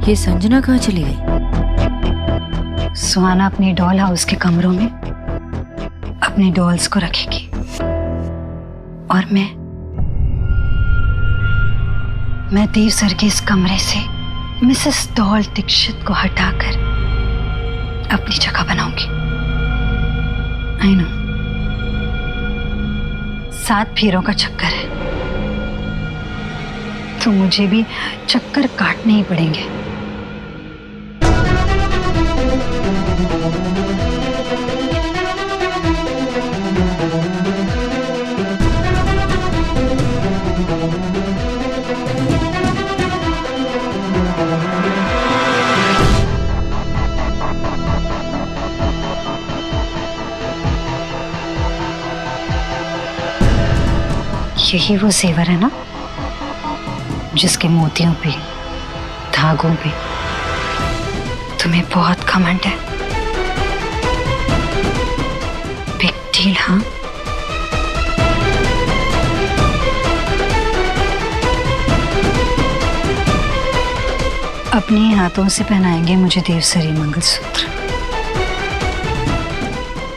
ये संजना कहाँ चली गई? सुहाना अपनी डॉल हाउस के कमरों में अपनी डॉल्स को रखेगी और मैं देव सर के इस कमरे से मिसेस डॉल दीक्षित को हटाकर अपनी जगह बनाऊंगी। आई नो 7 फेरों का चक्कर है, तो मुझे भी चक्कर काटने ही पड़ेंगे। यही वो जेवर है ना जिसके मोतियों पे, धागों पे तुम्हें बहुत घमंड है। बिग डील, हाँ? अपने हाथों से पहनाएंगे मुझे देवसरी मंगलसूत्र।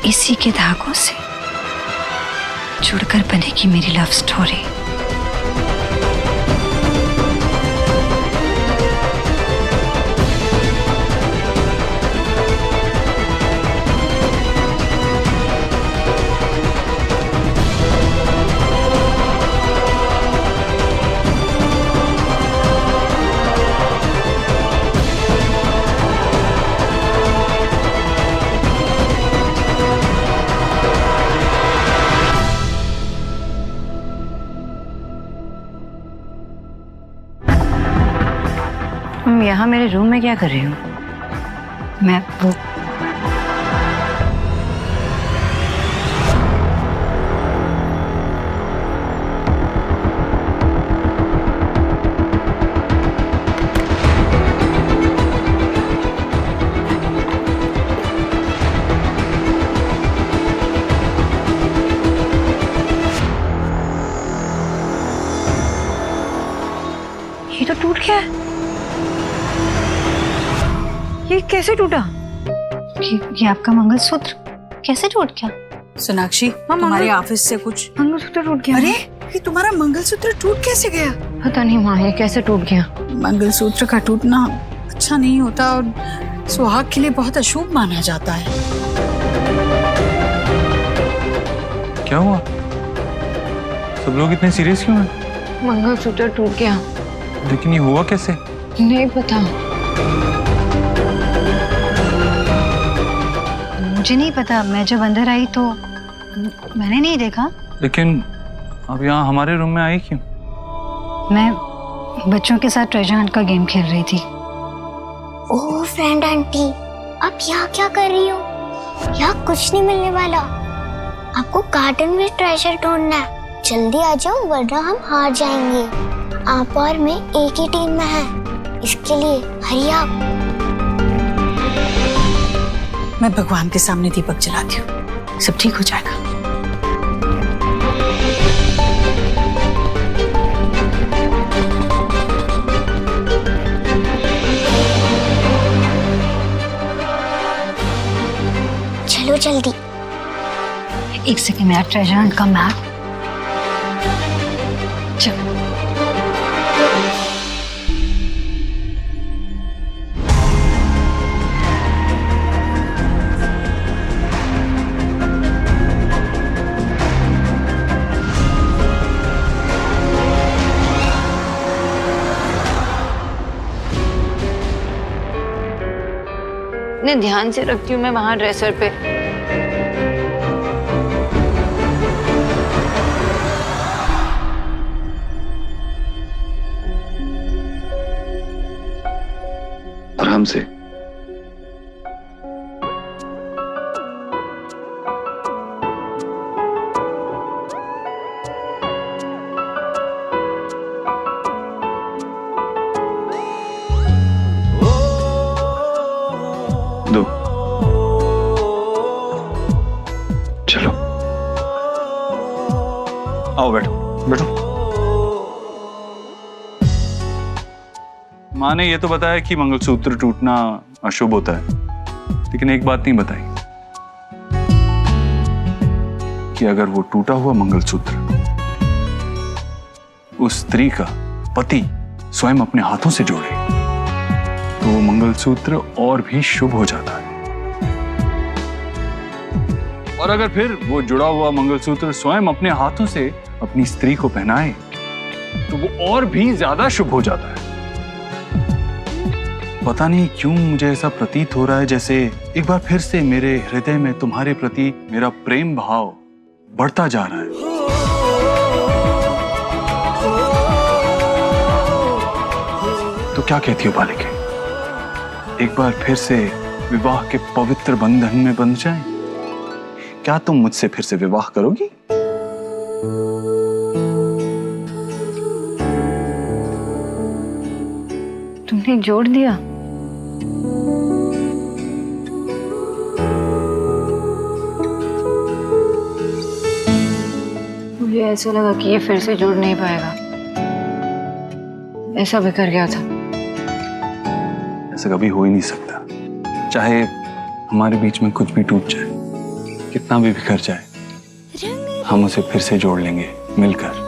इसी के धागों से जुड़कर बनेगी मेरी लव स्टोरी। तुम यहाँ मेरे रूम में क्या कर रही हो? मैं वो ये तो टूट गया है। ये कैसे टूटा? ये आपका मंगलसूत्र कैसे टूट गया? सोनाक्षी, तुम्हारे ऑफिस से कुछ मंगलसूत्र टूट गया। अरे, ये तुम्हारा मंगलसूत्र टूट कैसे गया? पता नहीं माँ, ये कैसे टूट गया। मंगलसूत्र का टूटना अच्छा नहीं होता और सुहाग के लिए बहुत अशुभ माना जाता है। क्या हुआ? सब लोग इतने सीरियस क्यों हैं? मंगलसूत्र टूट गया। लेकिन ये हुआ कैसे? नहीं पता। मुझे नहीं पता, मैं जब अंदर आई तो मैंने नहीं देखा। लेकिन अब यहाँ हमारे रूम में आई क्यों? मैं बच्चों के साथ ट्रेजर हंट का गेम खेल रही थी। ओह फ्रेंड आंटी, आप यहाँ क्या कर रही हो? यहाँ कुछ नहीं मिलने वाला। आपको गार्डन में ट्रेजर ढूंढना है। जल्दी आ जाओ वरना हम हार जाएंगे। आप और मैं एक ही टीम में हैं। इसके लिए हरी आप। मैं भगवान के सामने दीपक जलाती हूँ, सब ठीक हो जाएगा। चलो जल्दी। एक सेकंड, मेरा ट्रेजर हंट का मैप। चलो। इतने ध्यान से रखती हूँ मैं वहां ड्रेसर पे। आराम से। दो। चलो आओ, बैठो बैठो। माँ ने ये तो बताया कि मंगलसूत्र टूटना अशुभ होता है, लेकिन एक बात नहीं बताई कि अगर वो टूटा हुआ मंगलसूत्र उस स्त्री का पति स्वयं अपने हाथों से जोड़े तो वो मंगलसूत्र और भी शुभ हो जाता है। और अगर फिर वो जुड़ा हुआ मंगलसूत्र स्वयं अपने हाथों से अपनी स्त्री को पहनाए तो वो और भी ज्यादा शुभ हो जाता है। पता नहीं क्यों मुझे ऐसा प्रतीत हो रहा है जैसे एक बार फिर से मेरे हृदय में तुम्हारे प्रति मेरा प्रेम भाव बढ़ता जा रहा है। तो क्या कहती हो बालिके, एक बार फिर से विवाह के पवित्र बंधन में बंध जाएं? क्या तुम मुझसे फिर से विवाह करोगी? तुमने जोड़ दिया। मुझे ऐसा लगा कि ये फिर से जुड़ नहीं पाएगा। ऐसा बिखर गया था। ऐसा कभी हो ही नहीं सकता, चाहे हमारे बीच में कुछ भी टूट जाए, कितना भी बिखर जाए, हम उसे फिर से जोड़ लेंगे मिलकर,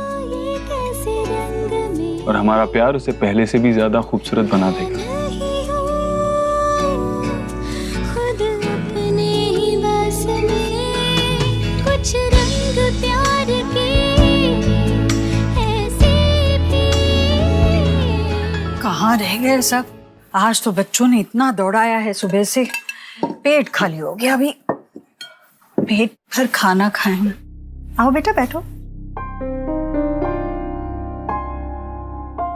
और हमारा प्यार उसे पहले से भी ज्यादा खूबसूरत बना देगा। कहाँ रह गए सब? आज तो बच्चों ने इतना दौड़ाया है सुबह से, पेट खाली हो गया। अभी पेट भर खाना खाएं। आओ बेटा बैठो।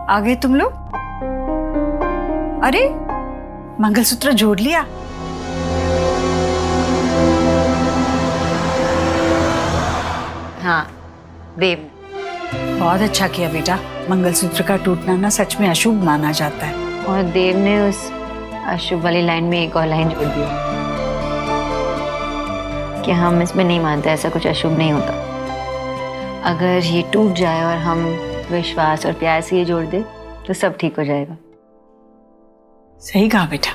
आ गए तुम लोग? अरे मंगलसूत्र जोड़ लिया? हाँ देव। बहुत अच्छा किया बेटा। मंगलसूत्र का टूटना ना सच में अशुभ माना जाता है। और देव ने उस अशुभ वाली लाइन में एक और लाइन जोड़ दी कि हम इसमें नहीं मानते, ऐसा कुछ अशुभ नहीं होता। अगर ये टूट जाए और हम विश्वास और प्यार से ये जोड़ दे तो सब ठीक हो जाएगा। सही कहा बेटा।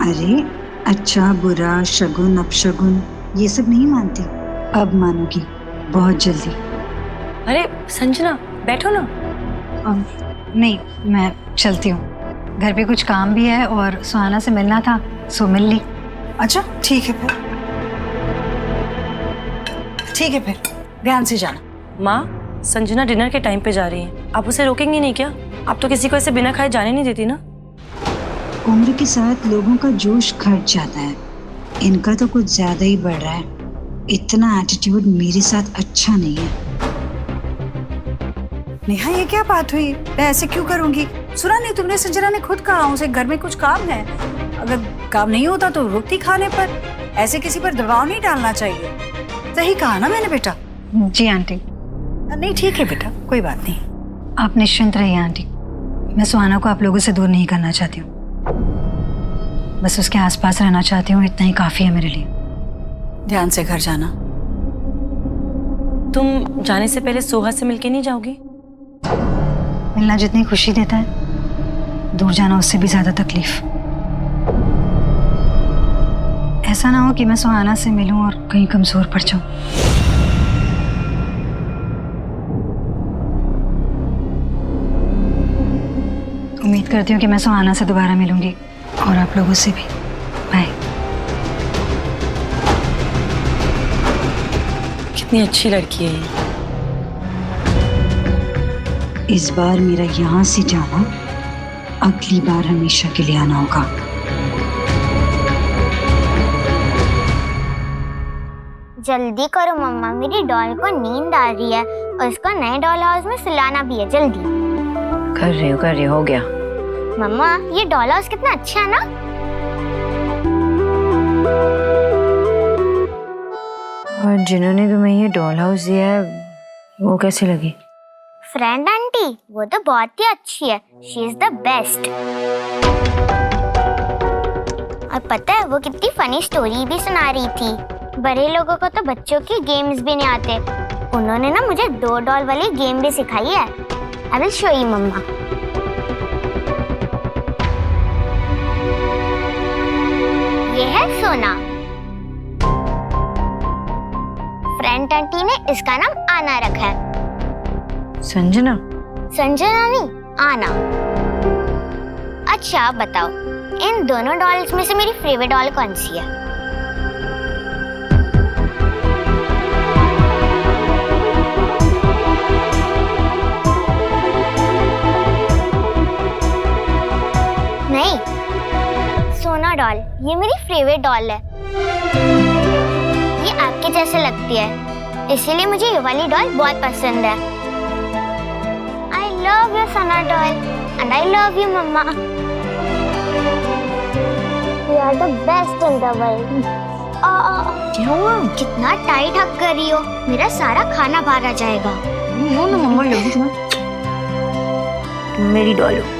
अरे अच्छा बुरा शगुन अपशगुन ये सब नहीं मानती, अब मानूंगी बहुत जल्दी। अरे संजना बैठो ना। नहीं मैं चलती हूँ, घर पे कुछ काम भी है और सुहाना से मिलना था, सो मिल ली। अच्छा ठीक है फिर, ठीक है फिर ध्यान से जाना। माँ संजना डिनर के टाइम पे जा रही है, आप उसे रोकेंगी नहीं क्या? आप तो किसी को ऐसे बिना खाए जाने नहीं देती ना। उम्र के साथ लोगों का जोश घट जाता है, इनका तो कुछ ज्यादा ही बढ़ रहा है। इतना एटीट्यूड मेरे साथ अच्छा नहीं है। नेहा ये क्या बात हुई? मैं ऐसे क्यों करूंगी? सुना नहीं तुमने? संजना ने खुद कहा उसे घर में कुछ काम है, अगर काम नहीं होता तो रुकती खाने पर। ऐसे किसी पर दबाव नहीं डालना चाहिए। सही कहा ना मैंने बेटा? जी आंटी। नहीं ठीक है बेटा, कोई बात नहीं। आप निश्चिंत रहिए आंटी, मैं सुहाना को आप लोगों से दूर नहीं करना चाहती हूँ, बस उसके आसपास रहना चाहती हूँ, इतना ही काफी है मेरे लिए। ध्यान से घर जाना। तुम जाने से पहले सोहा से मिलके नहीं जाओगी? मिलना जितनी खुशी देता है, दूर जाना उससे भी ज्यादा तकलीफ। ऐसा ना हो कि मैं सुहाना से मिलूं और कहीं कमजोर पड़ जाऊं। उम्मीद करती हूँ कि मैं सुहाना से दोबारा मिलूंगी और आप लोगों से भी। बाय। कितनी अच्छी लड़की है ये। इस बार मेरा यहाँ से जाना, अगली बार हमेशा के लिए आना होगा। जल्दी करो मम्मा, मेरी डॉल को नींद आ रही है और उसको नए डॉल हाउस में सुलाना भी है। जल्दी कर रही हो गया। मम्मा ये डॉल हाउस कितना अच्छा है ना। और जिन्होंने तुम्हें ये डॉल हाउस दिया है वो कैसी लगी? फ्रेंड आंटी वो तो बहुत ही अच्छी है, शी इज द बेस्ट। और पता है वो कितनी फनी स्टोरी भी सुना रही थी। बड़े लोगों को तो बच्चों की गेम्स भी नहीं आते, उन्होंने ना मुझे 2 डॉल वाली गेम भी सिखाई है। आई विल शो यू मम्मा। सोना। फ्रेंड आंटी ने इसका नाम आना रखा है। संजना, संजना नहीं, आना। अच्छा आप बताओ, इन दोनों डॉल्स में से मेरी फेवरेट डॉल कौन सी है? नहीं, सोना डॉल, ये मेरी फेवरेट डॉल है। ये आपके जैसे लगती है, इसीलिए मुझे ये वाली डॉल बहुत पसंद है। I love you, सोना doll, and I love you, मम्मा। You are the best in the world। क्या हुआ? कितना टाइट हक कर रही हो, मेरा सारा खाना बाहर आ जाएगा। नो ना मम्मा, तुम मेरी डॉल हो।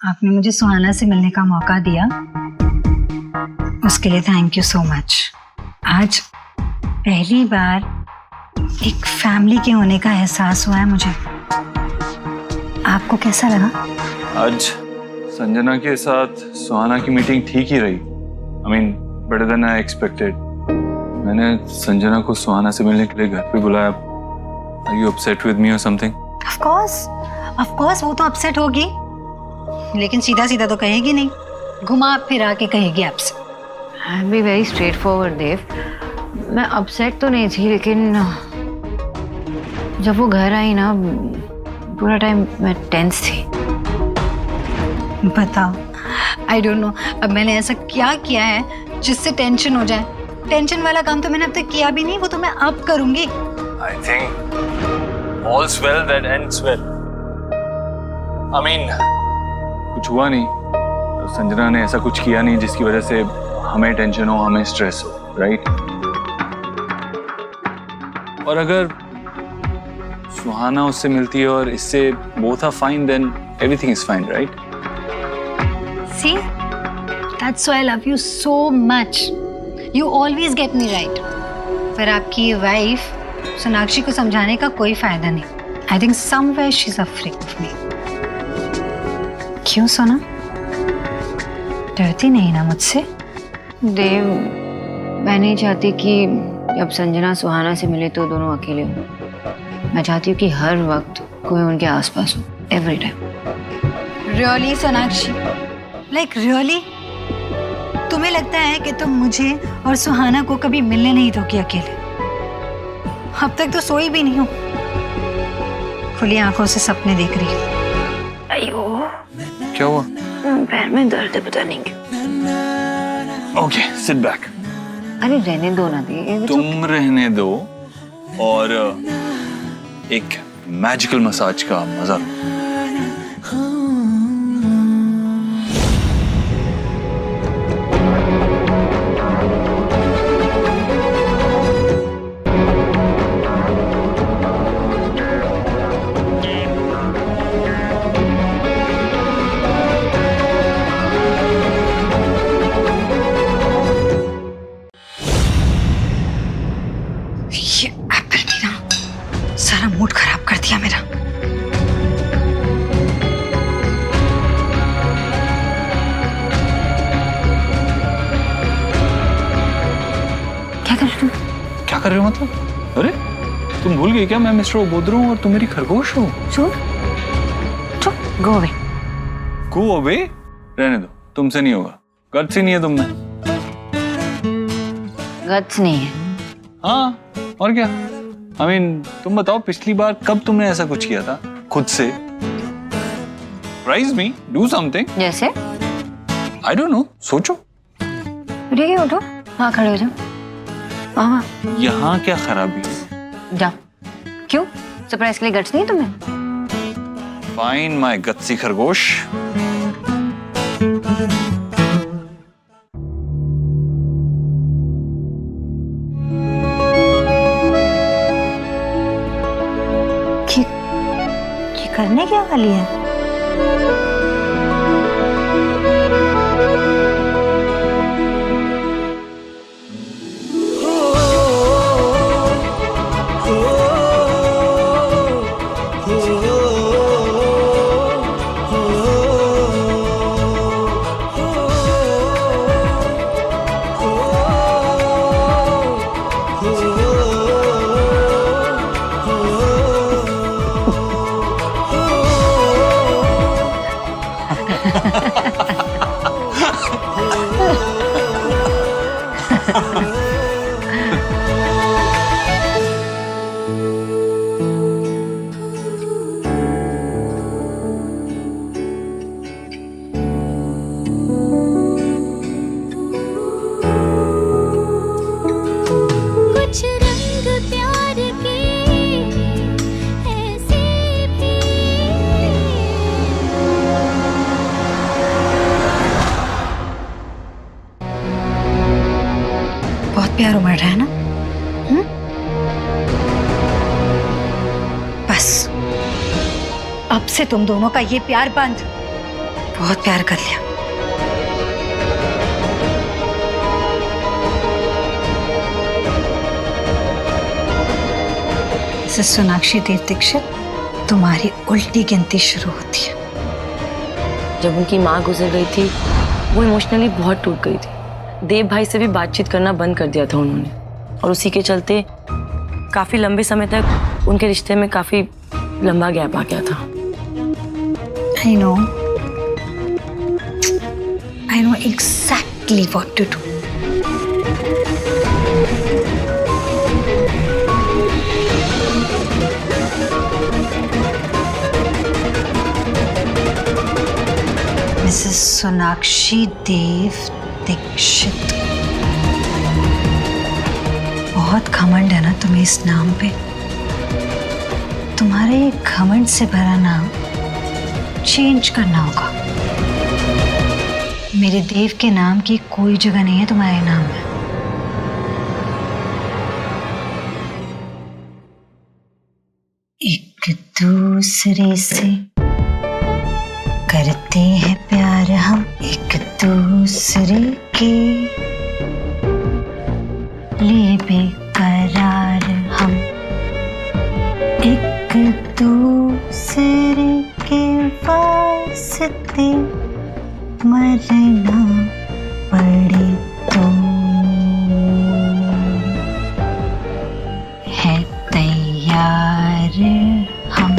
आपने मुझे सुहाना से मिलने का मौका दिया, उसके लिए थैंक यू सो मच। आज पहली बार एक फैमिली के होने का एहसास हुआ है मुझे। आपको कैसा लगा? आज संजना के साथ सुहाना की मीटिंग ठीक ही रही। I mean, better than I expected. मैंने संजना को सुहाना से मिलने के लिए घर पे बुलाया। Are you upset with me or something? Of course, वो तो अपसेट होगी, लेकिन सीधा सीधा तो कहेगी नहीं, घुमा फिरा के कहेगी आपसे। आई बी वेरी स्ट्रेट फॉरवर्ड देव। मैं अपसेट तो नहीं थी, लेकिन जब वो घर आई ना, पूरा टाइम मैं टेंस थी। बताओ, आई डोंट नो अब मैंने ऐसा क्या किया है जिससे टेंशन हो जाए। टेंशन वाला काम तो मैंने अब तक किया भी नहीं, वो तो मैं अब करूंगी। I think all's well that ends well. I mean, कुछ हुआ नहीं, संजना ने ऐसा कुछ किया नहीं जिसकी वजह से हमें टेंशन हो, हमें स्ट्रेस हो, राइट? और अगर सुहाना उससे मिलती है और इससे both are fine, then everything is fine, right? See, that's why I love you so much. You always get me right. पर आपकी वाइफ सोनाक्षी को समझाने का कोई फायदा नहीं। I think somewhere she's afraid of me. क्यों सोना? डरती नहीं ना मुझसे? देव, मैं नहीं चाहती कि जब संजना सुहाना से मिले तो दोनों अकेले हों। मैं चाहती हूँ कि हर वक्त कोई उनके आसपास हो, every time. Really, Sonakshi? Like really? तुम्हें लगता है कि तुम मुझे और सुहाना को कभी मिलने नहीं दोगी अकेले? अब तक तो सोई भी नहीं हो, खुली आंखों से सपने देख रही हो। अयो, क्या हुआ? पैर में दर्द है, पता नहीं क्यों। Okay, sit back. अरे रहने दो ना दे। तुम रहने दो और एक मैजिकल मसाज का मजा लो। ये एप्पल ने ना सारा मूड खराब कर दिया मेरा। क्या कर रहे हो? क्या कर रहे हो मतलब? अरे तुम भूल गई क्या मैं मिस्टर ओबोद्रो हूँ और तुम मेरी खरगोश हो? चुप, गो अवे। Go away? रहने दो, तुमसे नहीं होगा। गट्स ही नहीं है तुम में। गट्स नहीं है। हाँ, और क्या? I mean, तुम बताओ पिछली बार कब तुमने ऐसा कुछ किया था खुद से? Surprise me, do something. जैसे? I don't know, सोचो। ठीक है, उठो, हाँ खड़े हो जाओ। हाँ, यहाँ क्या खराबी है? जाओ। क्यों? सरप्राइज के लिए गट्स नहीं है तुम्हें? Fine, my गत्सी खरगोश। ये करने क्या वाली है? प्यार उमड़ रहा है ना? बस अब से तुम दोनों का ये प्यार बंद। बहुत प्यार कर लिया। मिसेस सोनाक्षी देव दीक्षित, तुम्हारी उल्टी गिनती शुरू होती है। जब उनकी माँ गुजर गई थी वो इमोशनली बहुत टूट गई थी। देव भाई से भी बातचीत करना बंद कर दिया था उन्होंने, और उसी के चलते काफी लंबे समय तक उनके रिश्ते में काफी लंबा गैप आ गया था। I know exactly what to do. Mrs Sonakshi Dev Dixit, बहुत घमंड है ना तुम्हें इस नाम पे। तुम्हारे ये घमंड से भरा नाम चेंज करना होगा। मेरे देव के नाम की कोई जगह नहीं है तुम्हारे नाम में। एक दूसरे से करते हैं प्यार हम, एक दूसरे के लिए बेकरार हम, एक दूसरे के वास्ते मरना पड़े तो है तैयार हम।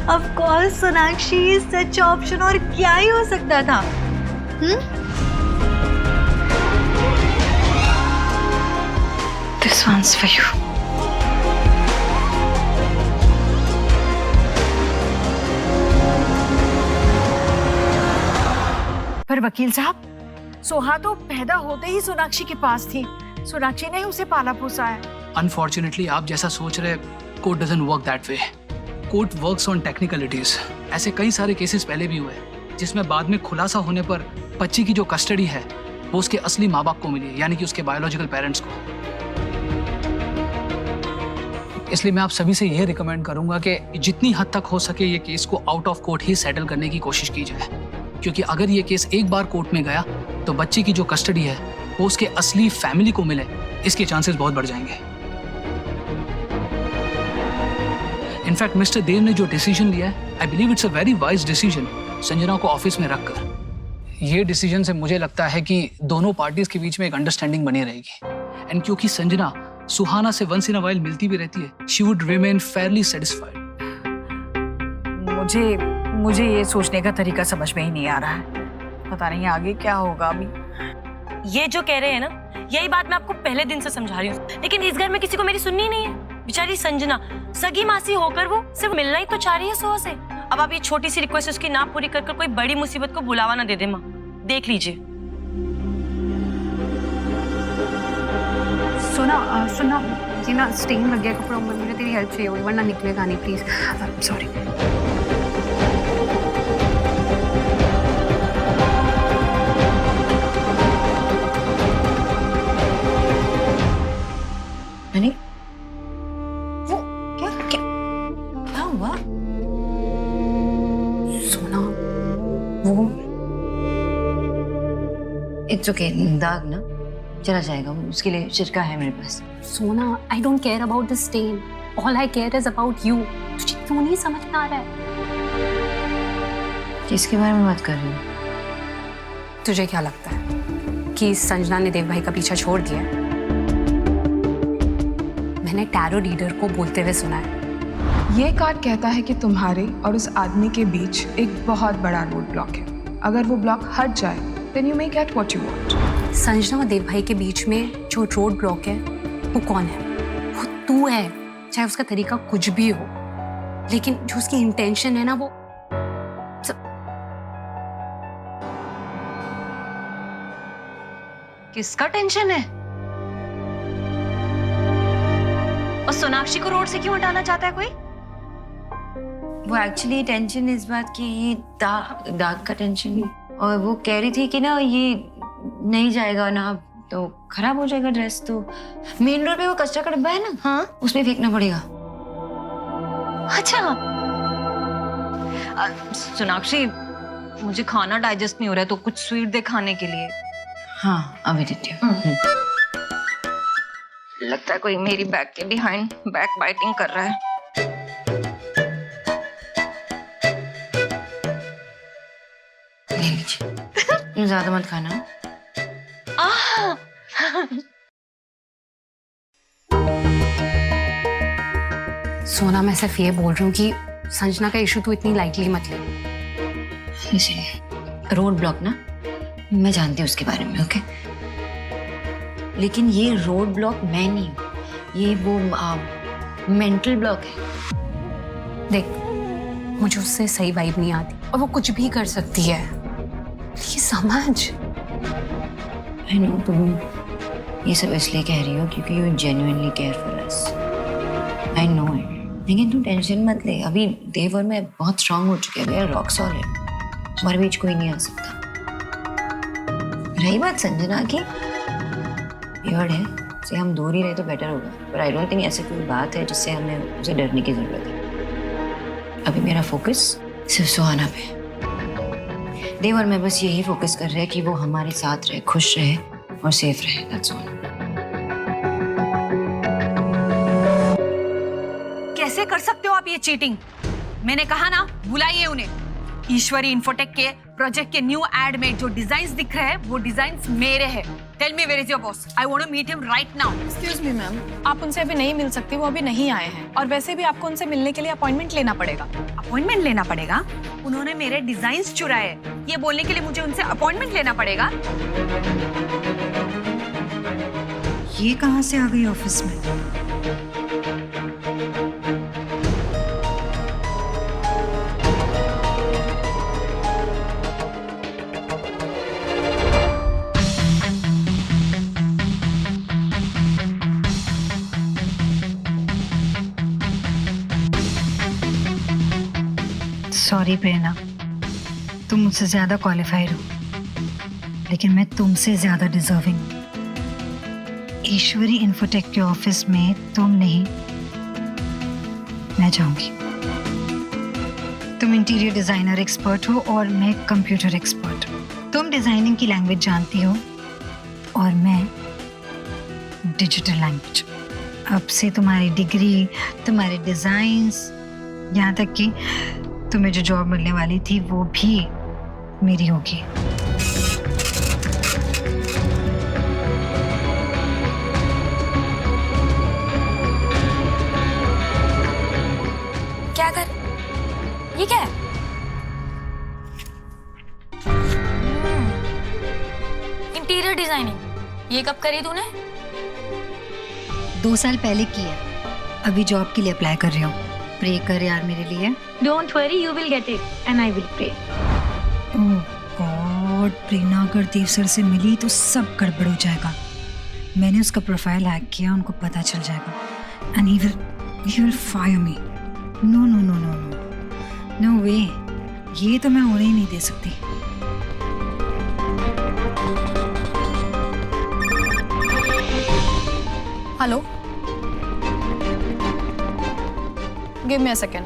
Of course Sonakshi, such option और क्या ही हो सकता था। This one's for you. पर वकील साहब, सोहा तो पैदा होते ही सोनाक्षी के पास थी। सोनाक्षी ने उसे पाला पोसा है। अनफॉर्चुनेटली आप जैसा सोच रहे, court doesn't work that way. Court works on technicalities. ऐसे कई सारे केसेस पहले भी हुए जिसमें बाद में खुलासा होने पर बच्ची की जो कस्टडी है वो उसके असली माँ बाप को मिली, यानी कि उसके बायोलॉजिकल पेरेंट्स को। इसलिए मैं आप सभी से यह रिकमेंड करूंगा कि जितनी हद तक हो सके ये केस को out of court he settle करने की कोशिश की जाए, क्योंकि अगर ये केस एक बार कोर्ट में गया तो बच्ची की जो कस्टडी है वो उसके असली फैमिली को मिले, इसके चांसेस बहुत बढ़ जाएंगे। इनफैक्ट मिस्टर देव ने जो डिसीजन लिया है, I believe it's a very wise decision, Sanjana को ऑफिस में रखकर। ये डिसीजन से मुझे लगता है कि दोनों पार्टीज के बीच में एक अंडरस्टैंडिंग बनी रहेगी। एंड क्योंकि संजना सुहाना से वंस इन अ वाइल मिलती भी रहती है, she would remain Fairlie satisfied. मुझे ये सोचने का तरीका समझ में ही नहीं आ रहा है। पता नहीं आगे क्या होगा। अभी ये जो कह रहे हैं ना, यही बात मैं आपको पहले दिन से समझा रही हूँ, लेकिन इस घर में किसी को मेरी सुननी नहीं है। बेचारी संजना सगी मासी होकर वो सिर्फ मिलना ही तो चाह रही है सोहा से। अब आप ये छोटी सी रिक्वेस्ट उसकी ना पूरी कर कोई बड़ी मुसीबत को बुलावा ना दे दे माँ। देख लीजिए। सुना जी ना, स्टेन लग गया कपड़ों में। मुझे तेरी हेल्प चाहिए होगी वरना निकलेगा नहीं, प्लीज। सॉरी। नहीं, वो क्या हुआ? सोना, वो इट्स ओके, दाग ना चला जाएगा, उसके लिए छिड़का है मेरे पास। सोना, I don't care about the stain, all I care is about you. तुझे क्यों नहीं समझ में आ रहा है? किसके बारे में बात कर रही हूँ? तुझे क्या लगता है कि संजना ने देव भाई का पीछा छोड़ दिया? मैंने टैरो रीडर को बोलते हुए सुना है, ये कार्ड कहता है कि तुम्हारे और उस आदमी के बीच एक बहुत बड़ा रोड ब्लॉक है। अगर वो ब्लॉक हट जाए then you may get what you want. Sanjana और देव भाई के बीच में जो रोड ब्लॉक है वो कौन है? वो तू है। चाहे उसका तरीका कुछ भी हो, लेकिन जो उसकी इंटेंशन है ना, वो किसका टेंशन है? और सोनाक्षी को रोड से क्यों हटाना चाहता है कोई? वो एक्चुअली टेंशन इस बात की, ये दाग का टेंशन। और वो कह रही थी कि ना ये नहीं जाएगा ना तो खराब हो जाएगा ड्रेस। तो मेन रोड पे वो कचरा का डब्बा है ना, हाँ उसमें फेंकना पड़ेगा। अच्छा, सोनाक्षी मुझे खाना डाइजेस्ट नहीं हो रहा है, तो कुछ स्वीट दे खाने के लिए। हाँ अभी देती हूँ। लगता है कोई मेरी बैक के बिहाइंड बैक बाइटिंग कर रहा है। ले लीजिए। ज्यादा मत खाना। सोना, मैं सिर्फ ये बोल रही हूँ कि संजना का इशू तो इतनी लाइटली मत ले। इसलिए रोड ब्लॉक ना, मैं जानती हूँ उसके बारे में, ओके। लेकिन ये रोड ब्लॉक मैं नहीं हूँ, ये वो मेंटल ब्लॉक है। देख, मुझे उससे सही वाइब नहीं आती और वो कुछ भी कर सकती है। प्लीज समझ। आई नो तुम ये सब इसलिए कह रही हो क्योंकि you genuinely care for us. I know it. लेकिन तू टेंशन मत ले, अभी देव और मैं बहुत स्ट्रांग हो चुके हैं, रॉक सॉलिड। हमारे बीच कोई नहीं आ सकता। रही बात संजना की, वियर्ड है, से हम दूर ही रहे तो बेटर होगा, पर आई डोंट थिंक ऐसी कोई बात है जिससे हमें उसे डरने की जरूरत है। अभी मेरा फोकस सिर्फ सुहाना पे। देव और मैं बस यही फोकस कर रहे हैं कि वो हमारे साथ रहे, खुश रहे और सेफ रहे। That's all. कैसे कर सकते हो आप ये चीटिंग? मैंने कहा ना, बुलाइए उन्हें। ईश्वरी इन्फोटेक के प्रोजेक्ट के न्यू एड में जो डिजाइन्स दिख रहे हैं वो डिजाइन्स मेरे हैं। Tell me where is your boss? I want to meet him right now. Excuse me ma'am, आप उनसे अभी नहीं मिल सकती, वो अभी नहीं आए हैं। और वैसे भी आपको उनसे मिलने के लिए अपॉइंटमेंट लेना पड़ेगा। अपॉइंटमेंट लेना पड़ेगा? उन्होंने मेरे डिजाइन्स चुराए, ये बोलने के लिए मुझे उनसे अपॉइंटमेंट लेना पड़ेगा? ये कहाँ से आ गई ऑफिस में? सॉरी प्रेरणा, तुम मुझसे ज्यादा क्वालिफाइड हो, लेकिन मैं तुमसे ज्यादा डिजर्विंग हूँ। ईश्वरी इन्फोटेक के ऑफिस में तुम नहीं, मैं जाऊंगी। तुम इंटीरियर डिजाइनर एक्सपर्ट हो और मैं कंप्यूटर एक्सपर्ट। तुम डिजाइनिंग की लैंग्वेज जानती हो और मैं डिजिटल लैंग्वेज। अब से तुम्हारी डिग्री, तुम्हारे डिजाइन्स, यहाँ तक कि तुम्हें जो जॉब मिलने वाली थी वो भी मेरी होगी। क्या कर? ये क्या है? Interior designing. ये कब करी तूने? 2 साल पहले किया, अभी जॉब के लिए अप्लाई कर रही हूँ। प्रे कर यार मेरे लिए। Don't worry, you will get it, and I will pray. Oh God, Prerna अगर देव सर से मिली तो सब गड़बड़ हो जाएगा। मैंने उसका प्रोफाइल हैक किया, उनको पता चल जाएगा। And he will fire me. No no no no no no way, ये तो मैं होने ही नहीं दे सकती। Hello, give me a second.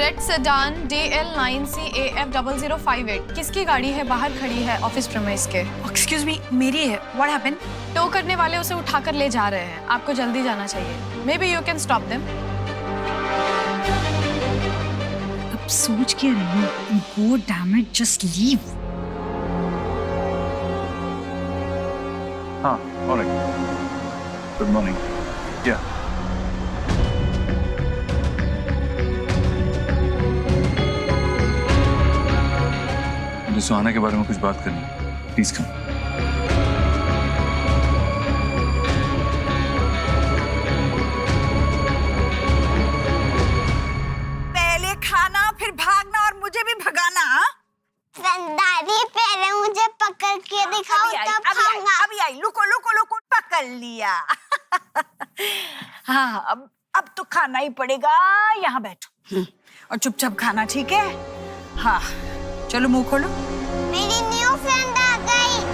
Red sedan DL9CAF0058 किसकी गाड़ी है? बाहर खड़ी है ऑफिस प्रीमाइस के। एक्सक्यूज मी, मेरी है। What happened? टो करने वाले उसे उठाकर ले जा रहे हैं, आपको जल्दी जाना चाहिए। May be you can stop them. अब सोच क्या रही हूँ? गो डैम इट, जस्ट लीव। हाँ, ऑलराइट। Good morning. या मुझे सुहाना के बारे में कुछ बात करनी है, प्लीज कम। पहले खाना फिर भागना और मुझे भी भगाना। दादी पहले मुझे पकड़ के दिखाओ, तब खाऊंगा। अभी आई, लुको लुको लुको, पकड़ लिया। हाँ, अब तो खाना ही पड़ेगा। यहाँ बैठो और चुपचाप खाना, ठीक है? हाँ चलो मुंह खोलो। मेरी न्यू फ्रेंड आ गई।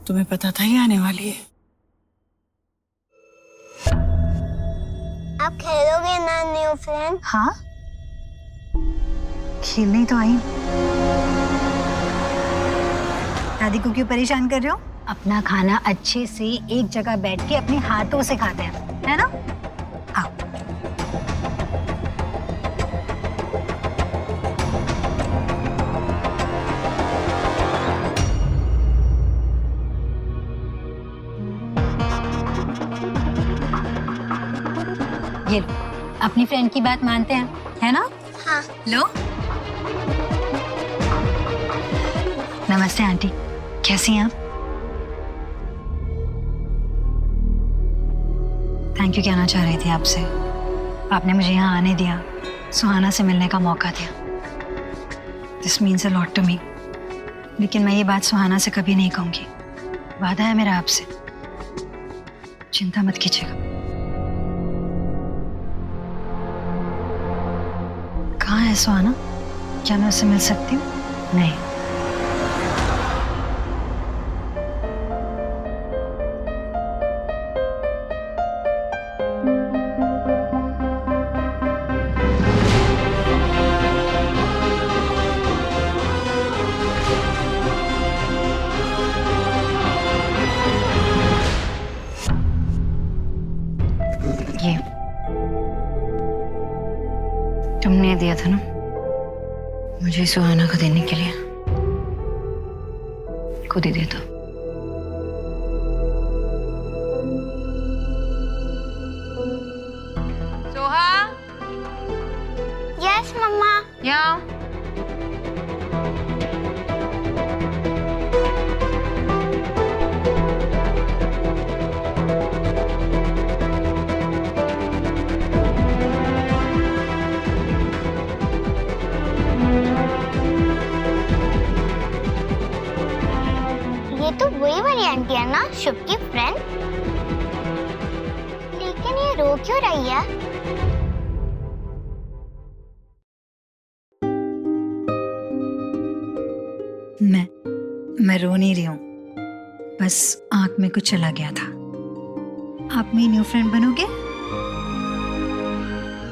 तुम्हें पता था ये आने वाली है? आप खेलोगे ना न्यू फ्रेंड? हाँ, खेलने तो आई। दादी को क्यों परेशान कर रहे हो? अपना खाना अच्छे से एक जगह बैठ के अपने हाथों से खाते हैं, है ना? आओ। ये लो, अपनी फ्रेंड की बात मानते हैं, है ना? हाँ। लो। नमस्ते आंटी, कैसी हैं आप? थैंक यू कहना चाह रही थी आपसे। आपने मुझे यहाँ आने दिया, सुहाना से मिलने का मौका दिया। This means a lot to me. लेकिन मैं ये बात सुहाना से कभी नहीं कहूँगी। वादा है मेरा आपसे, चिंता मत कीजिएगा। कहाँ है सुहाना? क्या मैं उससे मिल सकती हूँ? नहीं। ये तुमने दिया था ना मुझे सुहाना को देने के लिए, खुद ही दे दो। सोहा, यस मम्मा। यहाँ ये तो वही वाली आंटी है ना, शुभ की फ्रेंड। लेकिन ये रो क्यों रही है? मैं रो नहीं रही हूँ, बस आंख में कुछ चला गया था। आप मेरी न्यू फ्रेंड बनोगे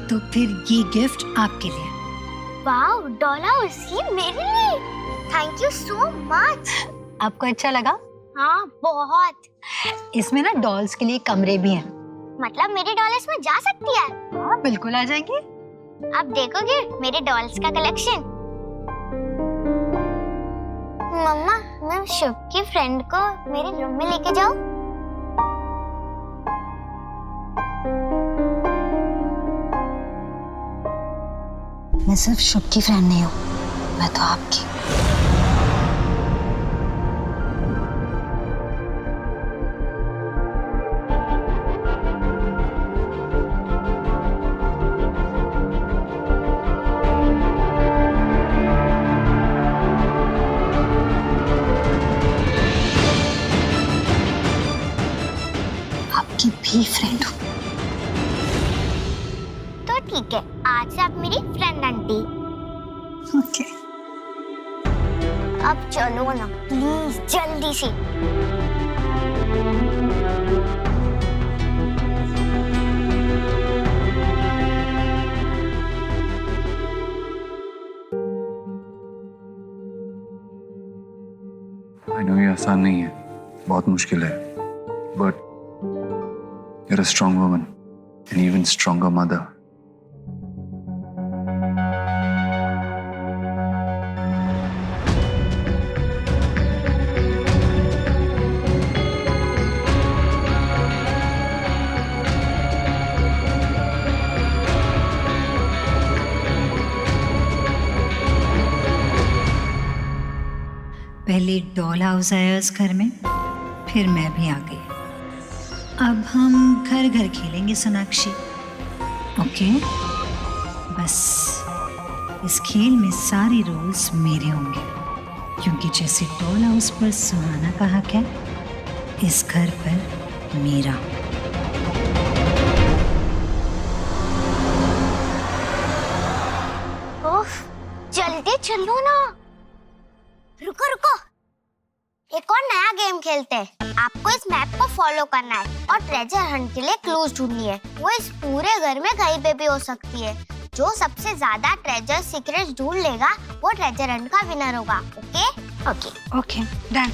तो फिर ये गिफ्ट आपके लिए। वाओ, डॉलर्स, ये मेरे लिए। Thank you so much. आपको अच्छा लगा? हाँ बहुत। इसमें ना डॉल्स के लिए कमरे भी हैं। मतलब मेरे डॉलर्स में जा सकती है? हाँ बिल्कुल आ जाएंगे। आप देखोगे मेरे डॉल्स का कलेक्शन? मम्मा, मैं शुभ की फ्रेंड को मेरे रूम में लेके जाऊं? मैं सिर्फ शुभ की फ्रेंड नहीं हूँ, मैं तो आपकी। आपकी भी फ्रेंड हूँ। तो ठीक ठीक है, आज से आप मेरी फ्रेंड आंटी। ओके। अब चलो ना प्लीज जल्दी से। आई नो ये आसान नहीं है, बहुत मुश्किल है, but you're a strong woman and even stronger mother. पहले डॉल हाउस आया इस घर में, फिर मैं भी आ गई। अब हम घर घर खेलेंगे सोनाक्षी, ओके? बस इस खेल में सारे रूल्स मेरे होंगे, क्योंकि जैसे डॉल हाउस पर सुहाना का हक है, इस घर पर मेरा। ओफ, जल्दी चलो ना। रुको रुको, एक और नया गेम खेलते हैं। आपको इस मैप को फॉलो करना है और ट्रेजर हंट के लिए क्लूज ढूंढनी है। वो इस पूरे घर में कहीं पे भी हो सकती है। जो सबसे ज्यादा ट्रेजर सीक्रेट्स ढूंढ लेगा वो ट्रेजर हंट का विनर होगा। Okay okay okay, done.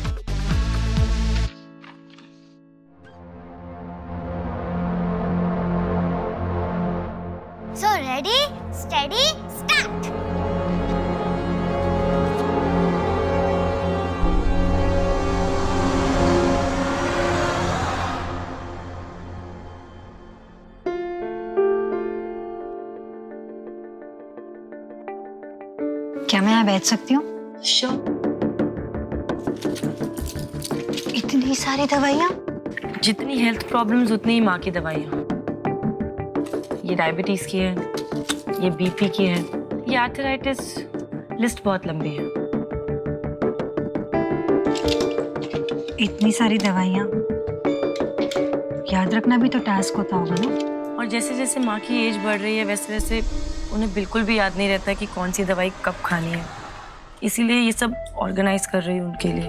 So ready steady start. क्या मैं यहाँ बैठ सकती हूँ? इतनी सारी दवाइयाँ? जितनी हेल्थ प्रॉब्लम्स उतनी ही माँ की दवाइयाँ। ये डायबिटीज की है, ये बीपी की है, ये आर्थराइटिस, लिस्ट बहुत लंबी है। इतनी सारी दवाइयाँ याद रखना भी तो टास्क होता होगा ना? और जैसे जैसे माँ की एज बढ़ रही है वैसे वैसे उन्हें बिल्कुल भी याद नहीं रहता कि कौन सी दवाई कब खानी है। इसीलिए ये सब ऑर्गेनाइज कर रही हूँ उनके लिए।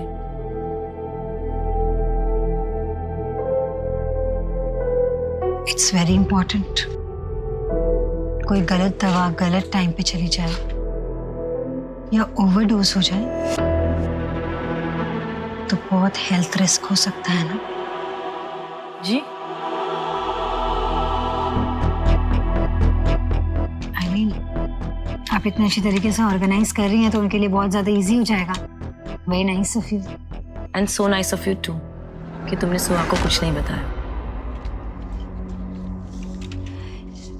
It's very important. कोई गलत दवा गलत टाइम पे चली जाए या ओवरडोज हो जाए तो बहुत हेल्थ रिस्क हो सकता है ना? जी आप इतने अच्छी तरीके से ऑर्गेनाइज कर रही हैं तो उनके लिए बहुत ज्यादा इजी हो जाएगा। Very nice of you. And so nice of you too कि तुमने सुहा को कुछ नहीं बताया।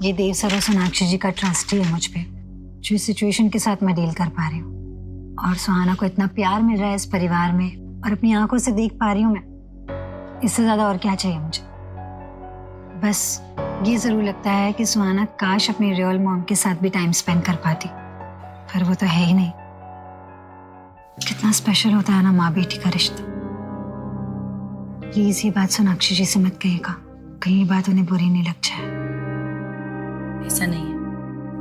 ये देव सर और सोनाक्षी जी का ट्रस्ट ही है मुझ पे, जो इस सिचुएशन के साथ मैं डील कर पा रही हूँ। और सुहाना को इतना प्यार मिल रहा है इस परिवार में और अपनी आंखों से देख पा रही हूँ मैं। इससे ज्यादा और क्या चाहिए मुझे? बस ये जरूर लगता है कि सुहाना काश अपनी रियल मॉम के साथ भी टाइम स्पेंड कर पाती, पर वो तो है ही नहीं। कितना स्पेशल होता है ना माँ बेटी का रिश्ता। प्लीज ये बात सोनाक्षी जी से मत कहिएगा, कहीं ये बात उन्हें बुरी नहीं लग जाए। ऐसा नहीं है।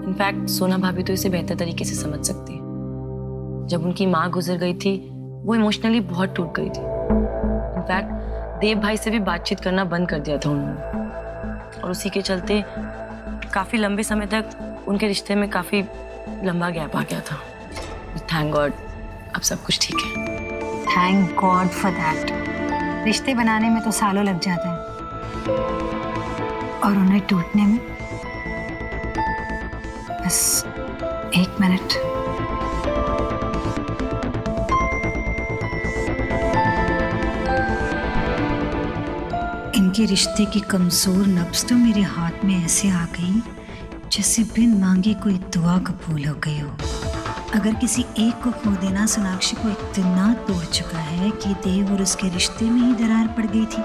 इनफैक्ट सोना भाभी तो इसे बेहतर तरीके से समझ सकती है। जब उनकी माँ गुजर गई थी वो इमोशनली बहुत टूट गई थी। इनफैक्ट देव भाई से भी बातचीत करना बंद कर दिया था उन्होंने, और उसी के चलते काफी लंबे समय तक उनके रिश्ते में काफी लंबा गैप आ गया था। थैंक गॉड अब सब कुछ ठीक है। Thank God for that. रिश्ते बनाने में तो सालों लग जाते हैं और उन्हें टूटने में बस 1 मिनट। इनके रिश्ते की कमजोर नब्ज तो मेरे हाथ में ऐसे आ गई जैसे बिन मांगे कोई दुआ कबूल हो गई हो। अगर किसी एक को खो देना सोनाक्षी को इतना तोड़ चुका है कि देव और उसके रिश्ते में ही दरार पड़ गई थी,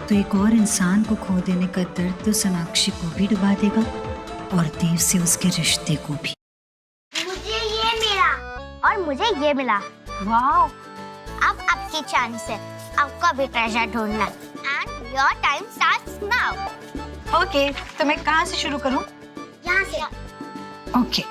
तो एक और इंसान को खो देने का दर्द तो सोनाक्षी को भी डुबा देगा और देव से उसके रिश्ते को भी। मुझे ये मिला और मुझे ये मिला। वाओ! अब आपकी चांस है। आपका भी ट्रेजर ढूंढना। And your time starts now. Okay, तो मैं कहाँ से शुरू करूँ? ओके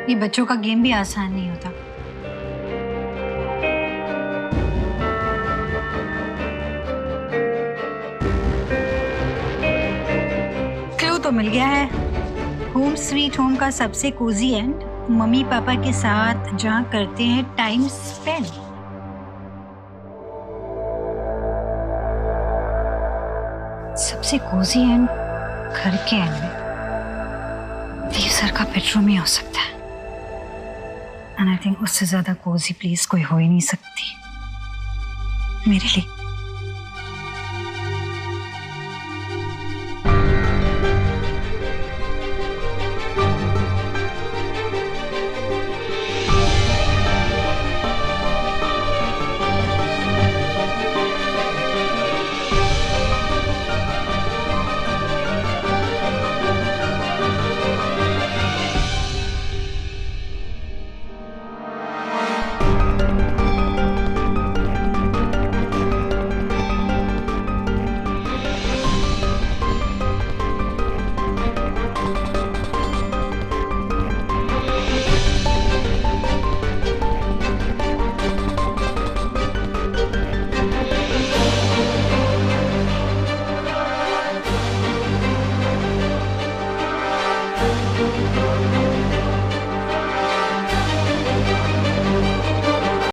ये बच्चों का गेम भी आसान नहीं होता। क्लू तो मिल गया है। होम स्वीट होम का सबसे कोजी एंड मम्मी पापा के साथ जहाँ करते हैं टाइम स्पेंड। सबसे कोजी एंड घर के एंड में देव सर का बेडरूम ही हो सकता है। एंड आई थिंक उससे ज्यादा कोजी प्लेस कोई हो ही नहीं सकती मेरे लिए।